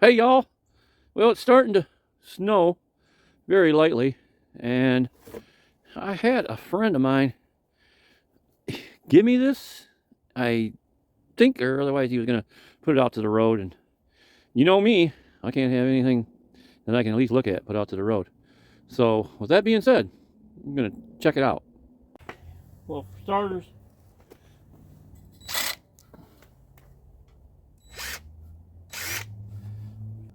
Hey y'all, well it's starting to snow very lightly, and I had a friend of mine give me this. I think, or otherwise he was gonna put it out to the road, and you know me, I can't have anything that I can at least look at put out to the road. So with that being said, I'm gonna check it out. Well, for starters,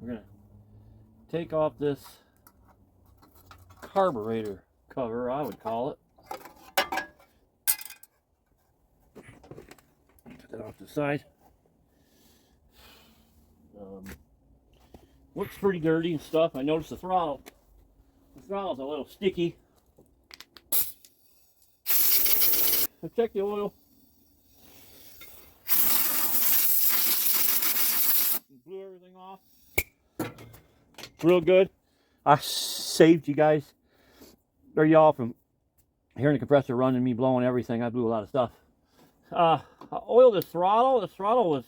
we're gonna take off this carburetor cover, I would call it. Put that off to the side. Looks pretty dirty and stuff. I noticed the throttle's a little sticky. I checked the oil. Blew everything off. Real good. I saved you guys, or y'all, from hearing the compressor running, me blowing everything. I blew a lot of stuff. I oiled the throttle. The throttle was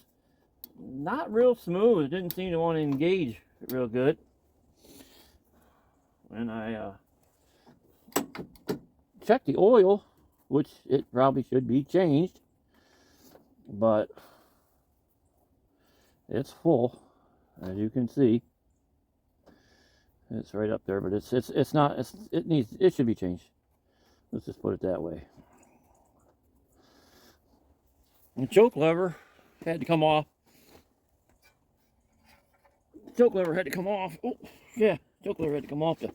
not real smooth. It didn't seem to want to engage real good. And I checked the oil, which it probably should be changed, but it's full, as you can see. It's right up there, but it's not. It should be changed. Let's just put it that way. The choke lever had to come off. Choke lever had to come off. Oh, yeah, choke lever had to come off so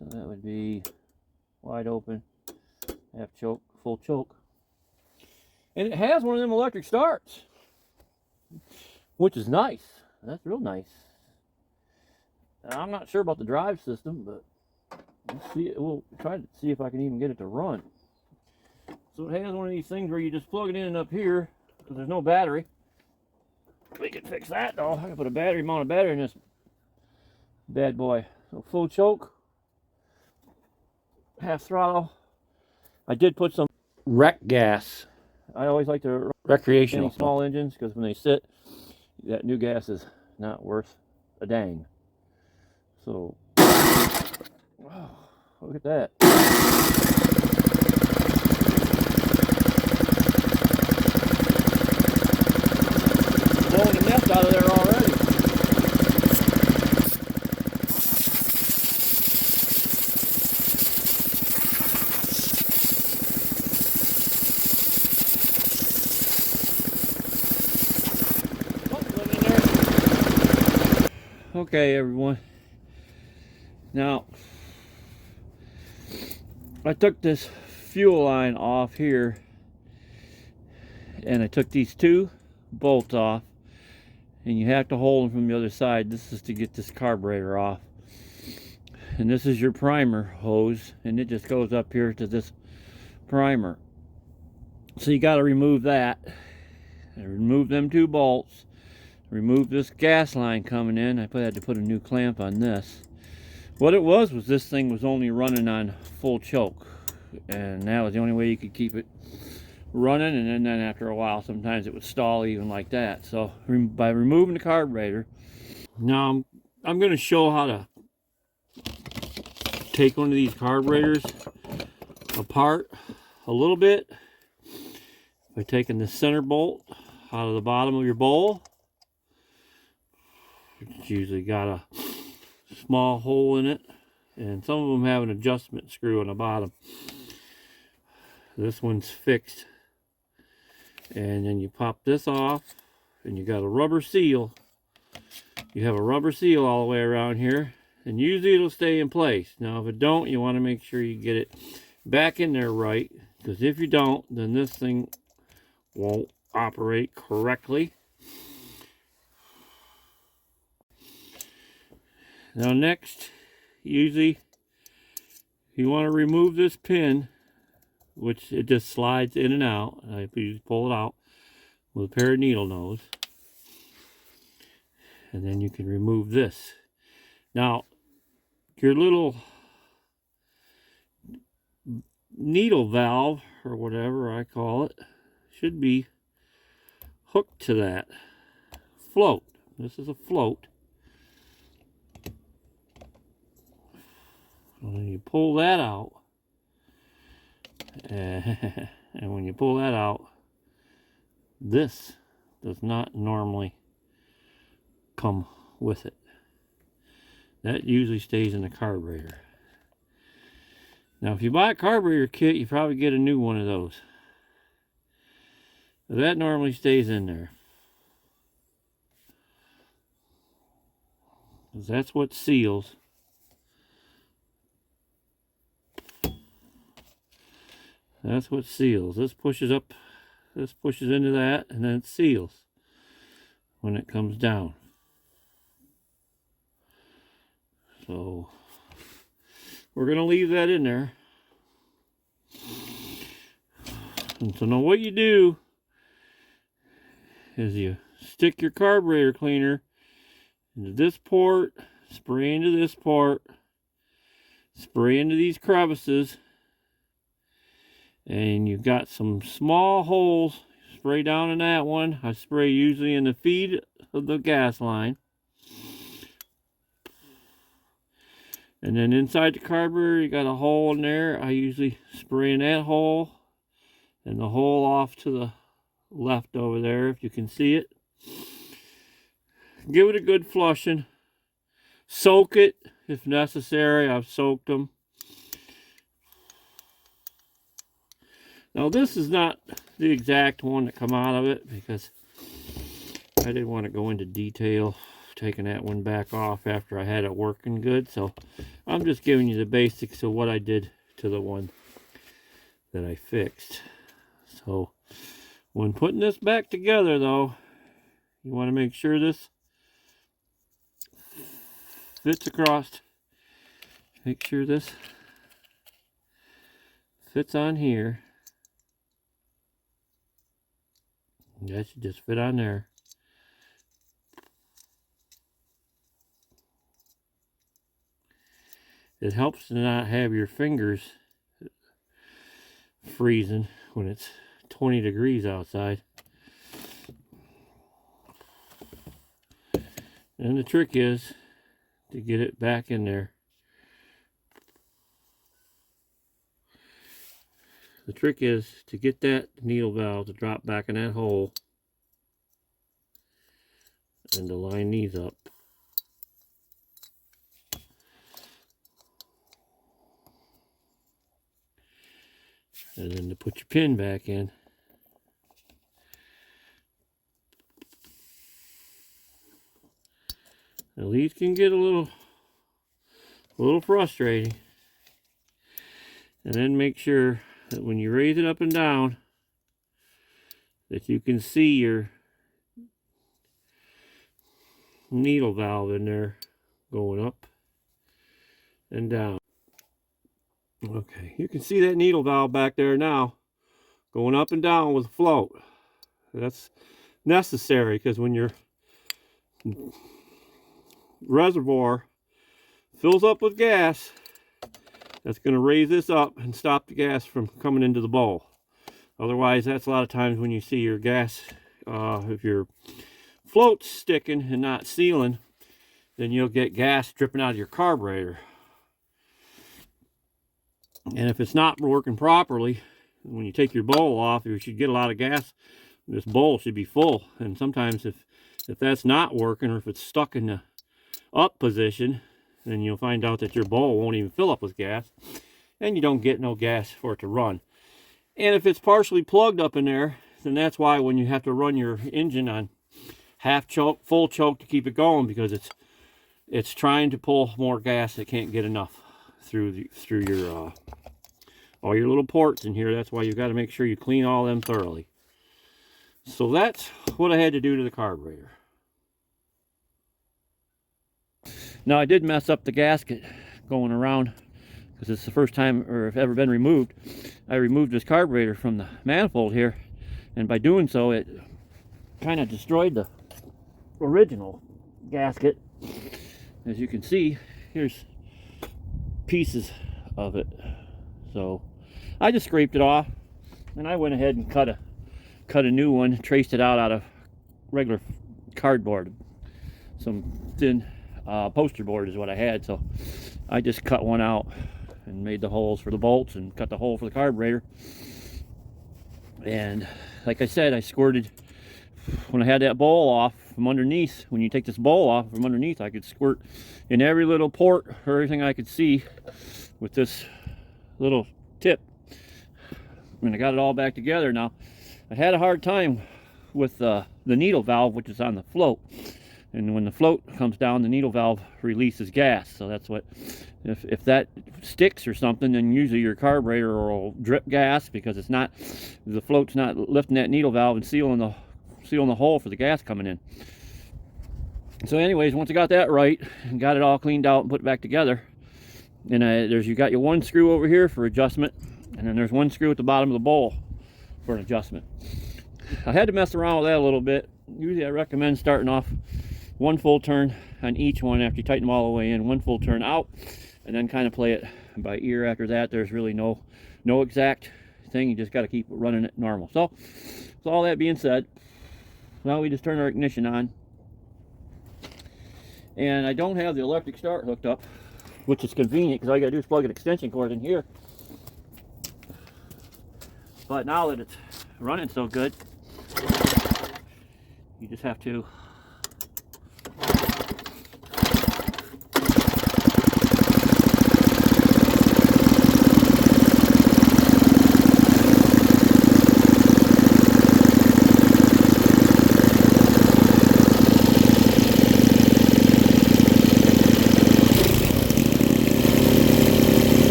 that would be wide open, half choke, full choke. And it has one of them electric starts, which is nice. That's real nice. I'm not sure about the drive system, but let's see. We'll try to see if I can even get it to run. So it has one of these things where you just plug it in up here, because there's no battery. We can fix that though. I can put a battery, mount a battery in this bad boy. So full choke, half throttle. I did put some rec gas. I always like the recreational small engines, because when they sit, that new gas is not worth a dang. So, oh, look at that. Blowing the nest out of there already. Okay, everyone. Now, I took this fuel line off here, and I took these two bolts off, and you have to hold them from the other side. This is to get this carburetor off. And this is your primer hose, and it just goes up here to this primer. So you got to remove that, and remove them two bolts, remove this gas line coming in. I had to put a new clamp on this. What it was this thing was only running on full choke, and that was the only way you could keep it running. And then after a while, sometimes it would stall even like that. So by removing the carburetor, now I'm going to show how to take one of these carburetors apart a little bit by taking the center bolt out of the bottom of your bowl. It's usually got a small hole in it, and some of them have an adjustment screw on the bottom. This one's fixed, and then you pop this off, and you got a rubber seal. You have a rubber seal all the way around here, and usually it'll stay in place. Now if it don't, you want to make sure you get it back in there right, because if you don't, then this thing won't operate correctly. Now next, usually you want to remove this pin, which it just slides in and out. You just pull it out with a pair of needle nose, and then you can remove this. Now your little needle valve, or whatever I call it, should be hooked to that float. This is a float. When you pull that out, and when you pull that out, this does not normally come with it. That usually stays in the carburetor. Now, if you buy a carburetor kit, you probably get a new one of those. But that normally stays in there. Because that's what seals. That's what seals. This pushes up, this pushes into that, and then it seals when it comes down. So we're going to leave that in there. And so now what you do is you stick your carburetor cleaner into this port, spray into this port, spray into these crevices, and you've got some small holes. Spray down in that one. I spray usually in the feed of the gas line. And then inside the carburetor, you got a hole in there. I usually spray in that hole and the hole off to the left over there, if you can see it. Give it a good flushing. Soak it if necessary. I've soaked them. Now this is not the exact one that come out of it, because I didn't want to go into detail taking that one back off after I had it working good. So I'm just giving you the basics of what I did to the one that I fixed. So when putting this back together though, you want to make sure this fits across. Make sure this fits on here. That should just fit on there. It helps to not have your fingers freezing when it's 20 degrees outside. And the trick is to get it back in there. The trick is to get that needle valve to drop back in that hole and to line these up. And then to put your pin back in. Now these can get a little frustrating. And then make sure that when you raise it up and down, that you can see your needle valve in there going up and down. Okay, you can see that needle valve back there now going up and down with float. That's necessary because when your reservoir fills up with gas, that's going to raise this up and stop the gas from coming into the bowl. Otherwise, that's a lot of times when you see your gas, if your float's sticking and not sealing, then you'll get gas dripping out of your carburetor. And if it's not working properly, when you take your bowl off, you should get a lot of gas. This bowl should be full. And sometimes if that's not working, or if it's stuck in the up position, then you'll find out that your bowl won't even fill up with gas, and you don't get no gas for it to run. And if it's partially plugged up in there, then that's why when you have to run your engine on half choke, full choke to keep it going, because it's trying to pull more gas. It can't get enough through your all your little ports in here. That's why you've got to make sure you clean all them thoroughly. So that's what I had to do to the carburetor. Now I did mess up the gasket going around, because it's the first time or if ever been removed. I removed this carburetor from the manifold here, and by doing so it kind of destroyed the original gasket. As you can see, here's pieces of it. So I just scraped it off, and I went ahead and cut a new one, traced it out of regular cardboard, some thin poster board is what I had. So I just cut one out and made the holes for the bolts and cut the hole for the carburetor. And like I said, I squirted when I had that bowl off from underneath. When you take this bowl off from underneath, I could squirt in every little port or everything I could see with this little tip. And I got it all back together. Now, I had a hard time with the needle valve, which is on the float. And when the float comes down, the needle valve releases gas. So that's what, if that sticks or something, then usually your carburetor will drip gas because it's not, the float's not lifting that needle valve and sealing the hole for the gas coming in. So anyways, once I got that right and got it all cleaned out and put it back together, and you got your one screw over here for adjustment, and then there's one screw at the bottom of the bowl for an adjustment. I had to mess around with that a little bit. Usually I recommend starting off one full turn on each one after you tighten them all the way in, one full turn out, and then kind of play it by ear after that. There's really no exact thing. You just got to keep running it normal. So with all that being said, now we just turn our ignition on. And I don't have the electric start hooked up, which is convenient because all you got to do is plug an extension cord in here. But now that it's running so good, you just have to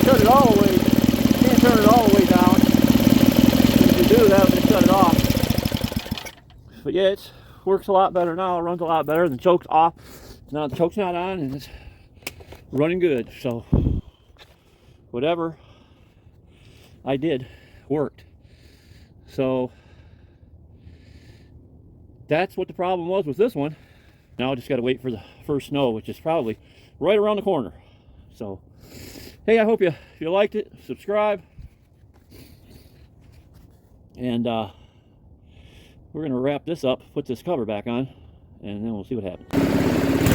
turn it all the way. You can't turn it all the way down. If you do that, we shut it off. But yeah, it works a lot better now. It runs a lot better. The choke's off. Now the choke's not on, and it's running good. So whatever I did worked. So that's what the problem was with this one. Now I just got to wait for the first snow, which is probably right around the corner. So hey, I hope you liked it. Subscribe. And we're going to wrap this up, put this cover back on, and then we'll see what happens.